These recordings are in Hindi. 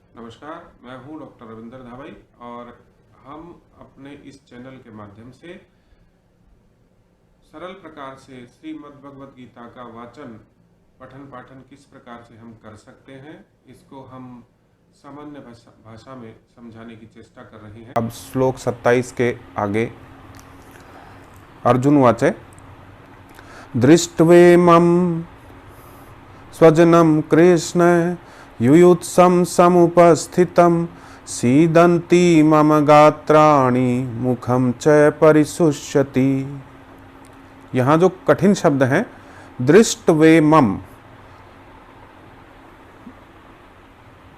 नमस्कार, मैं हूं डॉक्टर रविंद्र धावाई और हम अपने इस चैनल के माध्यम से सरल प्रकार से श्रीमद् भगवद गीता का वाचन पठन पाठन किस प्रकार से हम कर सकते हैं, इसको हम सामान्य भाषा में समझाने की चेष्टा कर रहे हैं। अब श्लोक 27 के आगे अर्जुन वाचे दृष्ट्वेमं स्वजनं कृष्ण युयुत्सं समुपस्थितं सीदन्ति मम गात्राणि मुखं च परिशुष्यति। यहाँ जो कठिन शब्द हैं, दृष्ट्वेमं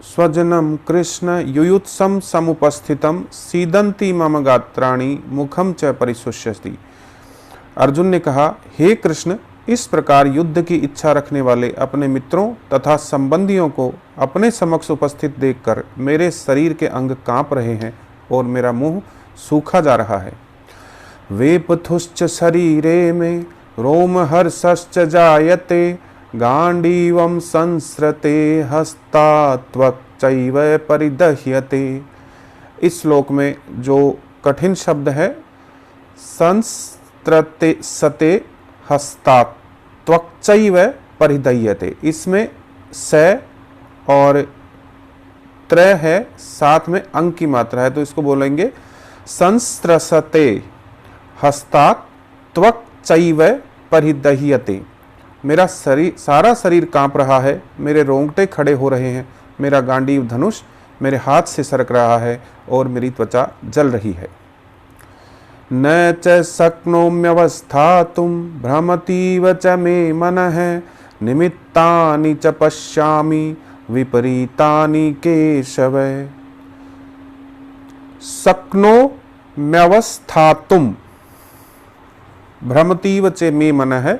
स्वजनम कृष्ण युयुत्सम समुपस्थितम सीदंती मम गात्राणि मुखम च परिशुष्यति। अर्जुन ने कहा, हे कृष्ण, इस प्रकार युद्ध की इच्छा रखने वाले अपने मित्रों तथा संबंधियों को अपने समक्ष उपस्थित देखकर मेरे शरीर के अंग कांप रहे हैं और मेरा मुंह सूखा जा रहा है। वेपथुश्च शरीरे में रोमहर्षश्च जायते गांडीवं संस्रते हस्ता त्वक्चैव परिदह्यते। इस श्लोक में जो कठिन शब्द है संस्रते सते हस्ता त्वक्चैव परिदह्यते, इसमें स और त्रय है, साथ में अंग की मात्रा है, तो इसको बोलेंगे संस्रसते हस्ता त्वक्चैव परिदह्यते। मेरा शरीर, सारा शरीर कांप रहा है, मेरे रोंगटे खड़े हो रहे हैं, मेरा गांडीव धनुष मेरे हाथ से सरक रहा है और मेरी त्वचा जल रही है। न च शक्नोम्यवस्थातुं भ्रमतीव च मे मनः निमित्तानि च पश्यामि विपरीतानि केशव। शक्नोम्यवस्थातुं भ्रमतीव च मे मनः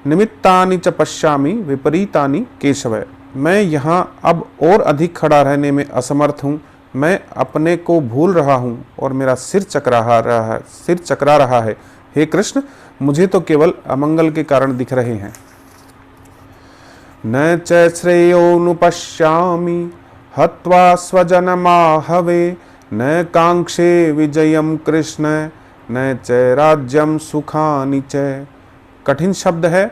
निमित्तानि च पश्यामि विपरीतानि केशव। मैं यहाँ अब और अधिक खड़ा रहने में असमर्थ हूँ, मैं अपने को भूल रहा हूँ और मेरा सिर चकरा रहा है। हे कृष्ण, मुझे तो केवल अमंगल के कारण दिख रहे हैं। न च श्रेयोनुपश्यामि हत्वा स्वजनमाहवे न कांक्षे विजयम कृष्ण न च राज्यम सुखानि च। कठिन शब्द है।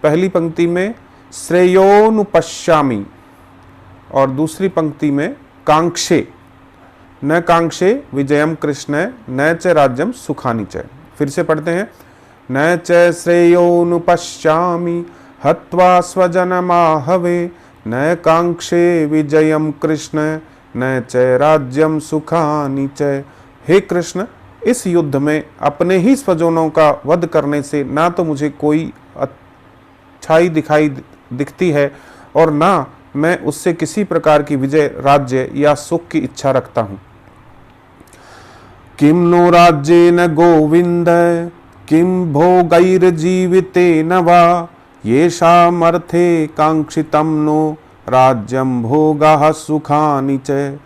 पहली पंक्ति में श्रेयोनुपश्यामि और दूसरी पंक्ति में कांक्षे, न कांक्षे विजयम कृष्ण न च राज्यम सुखानि च। फिर से पढ़ते हैं, न च श्रेयोनुपश्यामि हत्वा स्वजनमाहवे न कांक्षे विजयम कृष्ण न च राज्यम सुखानि च। हे कृष्ण, इस युद्ध में अपने ही स्वजनों का वध करने से ना तो मुझे कोई अच्छाई दिखती है और ना मैं उससे किसी प्रकार की विजय, राज्य या सुख की इच्छा रखता हूं। किम नो राज्येन गोविंद किम भोगैर्जीवितेन वा येषामर्थे कांक्षितं नो राज्यं भोगाः सुखानि च।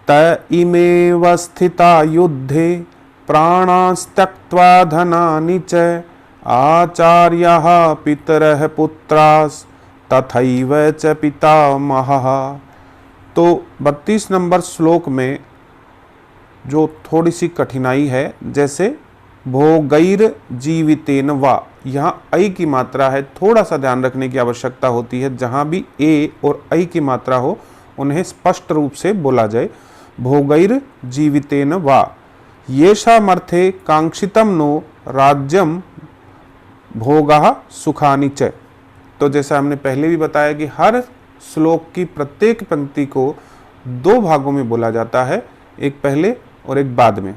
त इमेव स्थिता युद्धे प्राणास्त्यक्त्वा धनानि च आचार्याः पितरः पुत्रास् तथैव च पितामहः। तो 32 नंबर श्लोक में जो थोड़ी सी कठिनाई है, जैसे भोगैर जीवितेन वा, यहाँ ऐ की मात्रा है, थोड़ा सा ध्यान रखने की आवश्यकता होती है। जहाँ भी ए और ऐ की मात्रा हो उन्हें स्पष्ट रूप से बोला जाए। भोगैर जीवितेन वा येषामर्थे कांक्षितं नो राज्यम भोगाः सुखानि च। तो जैसा हमने पहले भी बताया कि हर श्लोक की प्रत्येक पंक्ति को दो भागों में बोला जाता है, एक पहले और एक बाद में।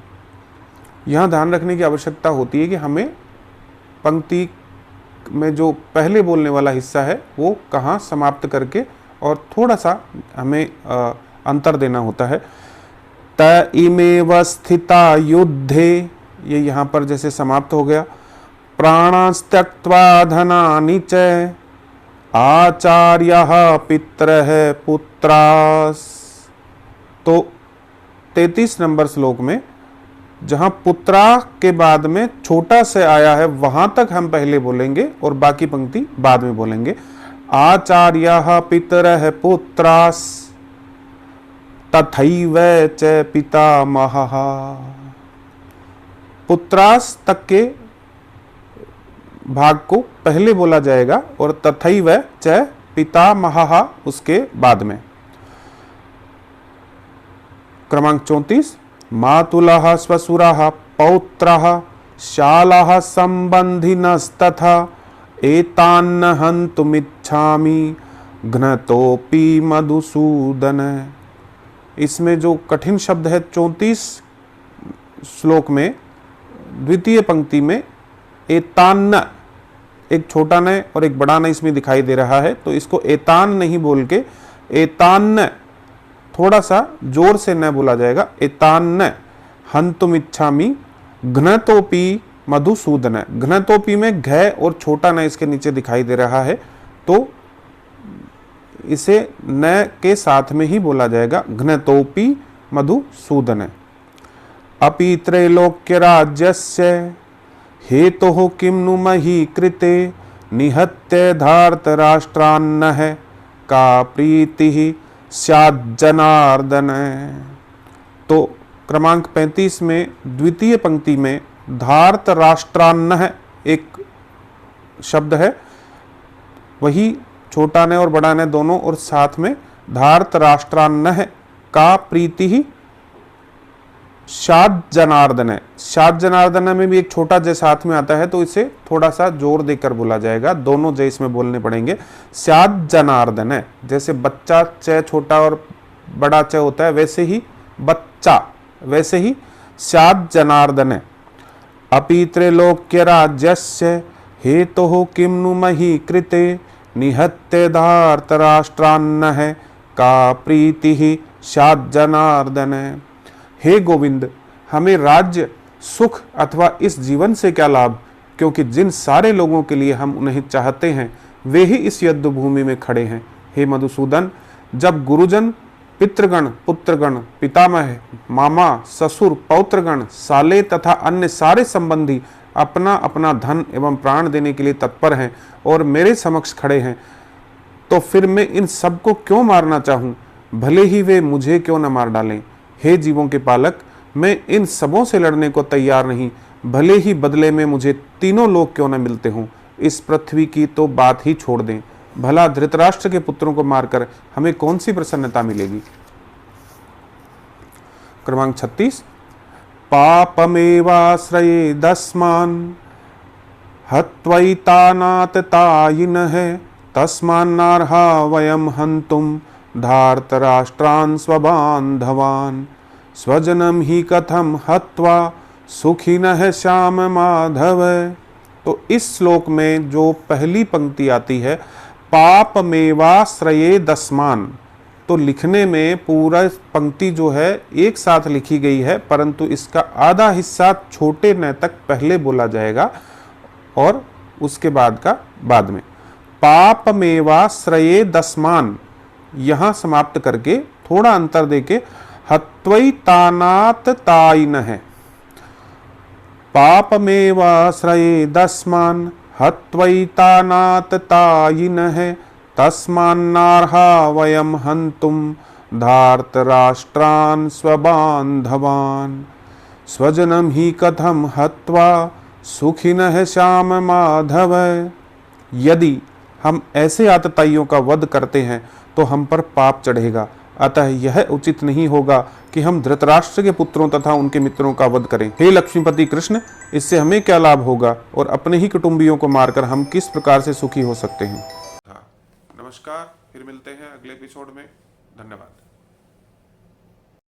यहाँ ध्यान रखने की आवश्यकता होती है कि हमें पंक्ति में जो पहले बोलने वाला हिस्सा है वो कहाँ समाप्त करके और थोड़ा सा हमें अंतर देना होता है। त इमेव स्थिता युद्धे, ये यहाँ पर जैसे समाप्त हो गया। प्राणास्त्यक्त्वा धनानि च आचार्यः पितरः पुत्रास्। तो 33 नंबर श्लोक में जहां पुत्रा के बाद में छोटा से आया है वहां तक हम पहले बोलेंगे और बाकी पंक्ति बाद में बोलेंगे। आचार्यः पितरः पुत्रास्। तथैव च पितामहः। पुत्रास तक के भाग को पहले बोला जाएगा और तथैव च पितामहः उसके बाद में। क्रमांक 34, मातुलः श्वशुरः पौत्रः शालः संबंधिनस्तथा एतान्न हन्तुमिच्छामि घ्नतोऽपि मधुसूदन। इसमें जो कठिन शब्द है 34 श्लोक में द्वितीय पंक्ति में एतान्न, एक छोटा न और एक बड़ा न इसमें दिखाई दे रहा है, तो इसको एतान नहीं बोल के एतान्न थोड़ा सा जोर से न बोला जाएगा। एतान्न हन्तुमिच्छामि घ्नतोऽपि मधुसूदन। घ्नतोऽपि में घ और छोटा न इसके नीचे दिखाई दे रहा है, तो इसे न के साथ में ही बोला जाएगा, घ्नतोऽपि मधुसूदन। अपि त्रैलोक्य राज्यस्य हेतुः किं नु मही कृते निहत्य धार्तराष्ट्रान्नः का प्रीतिः स्याज्जनार्दन। तो क्रमांक 35 में द्वितीय पंक्ति में धार्तराष्ट्रान्नः एक शब्द है, वही छोटा न और बड़ा न दोनों और साथ में धार्तराष्ट्रान्नः का प्रीतिः स्याज्जनार्दन। स्याज्जनार्दन में भी एक छोटा जय साथ में आता है, तो इसे थोड़ा सा जोर देकर बोला जाएगा, दोनों जय इसमें बोलने पड़ेंगे। स्याज्जनार्दन, जैसे बच्चा च छोटा और बड़ा च होता है, वैसे ही बच्चा, वैसे ही स्याज्जनार्दन। अपि त्रैलोक्य राज्यस्य हेतुः किं नु मही कृते निहत्य धार्तराष्ट्रान्नः का प्रीतिः स्याज्जनार्दन। हे गोविंद, हमें राज्य, सुख अथवा इस जीवन से क्या लाभ, क्योंकि जिन सारे लोगों के लिए हम उन्हें चाहते हैं वे ही इस युद्ध भूमि में खड़े हैं। हे मधुसूदन, जब गुरुजन, पितृगण, पुत्रगण, पितामह, मामा, ससुर, पौत्रगण, साले तथा अन्य सारे संबंधी अपना अपना धन एवं प्राण देने के लिए तत्पर हैं और मेरे समक्ष खड़े हैं, तो फिर मैं इन सबको क्यों मारना चाहूं, भले ही वे मुझे क्यों न मार डालें। हे जीवों के पालक, मैं इन सबों से लड़ने को तैयार नहीं, भले ही बदले में मुझे तीनों लोग क्यों न मिलते हों। इस पृथ्वी की तो बात ही छोड़ दें, भला धृतराष्ट्र के पुत्रों को मारकर हमें कौन सी प्रसन्नता मिलेगी। क्रमांक 36, पापमेवाश्रये दस्मान् हत्वैतानाततायिनः तस्मान्नार्हा वयं हन्तुं धार्तराष्ट्रान् स्वबान्धवान् स्वजनं हि कथं हत्वा सुखिनः श्याम माधव। तो इस श्लोक में जो पहली पंक्ति आती है पापमेवाश्रये दस्मान्, तो लिखने में पूरा पंक्ति जो है एक साथ लिखी गई है, परंतु इसका आधा हिस्सा छोटे न तक पहले बोला जाएगा और उसके बाद का बाद में। पापमेवाश्रये दस्मान् यहां समाप्त करके थोड़ा अंतर देके हत्वैतानात तायिनः। पापमेवाश्रये दस्मान् हत्वैतानात तायिनः तस्मान्नार्हा वयं हन्तुं धार्तराष्ट्रान् स्वबान्धवान् स्वजनं हि कथं हत्वा सुखिनः श्याम माधव। यदि हम ऐसे आतताइयों का वध करते हैं तो हम पर पाप चढ़ेगा, अतः यह उचित नहीं होगा कि हम धृतराष्ट्र के पुत्रों तथा उनके मित्रों का वध करें। हे लक्ष्मीपति कृष्ण, इससे हमें क्या लाभ होगा और अपने ही कुटुंबियों को मारकर हम किस प्रकार से सुखी हो सकते हैं। नमस्कार, फिर मिलते हैं अगले एपिसोड में। धन्यवाद।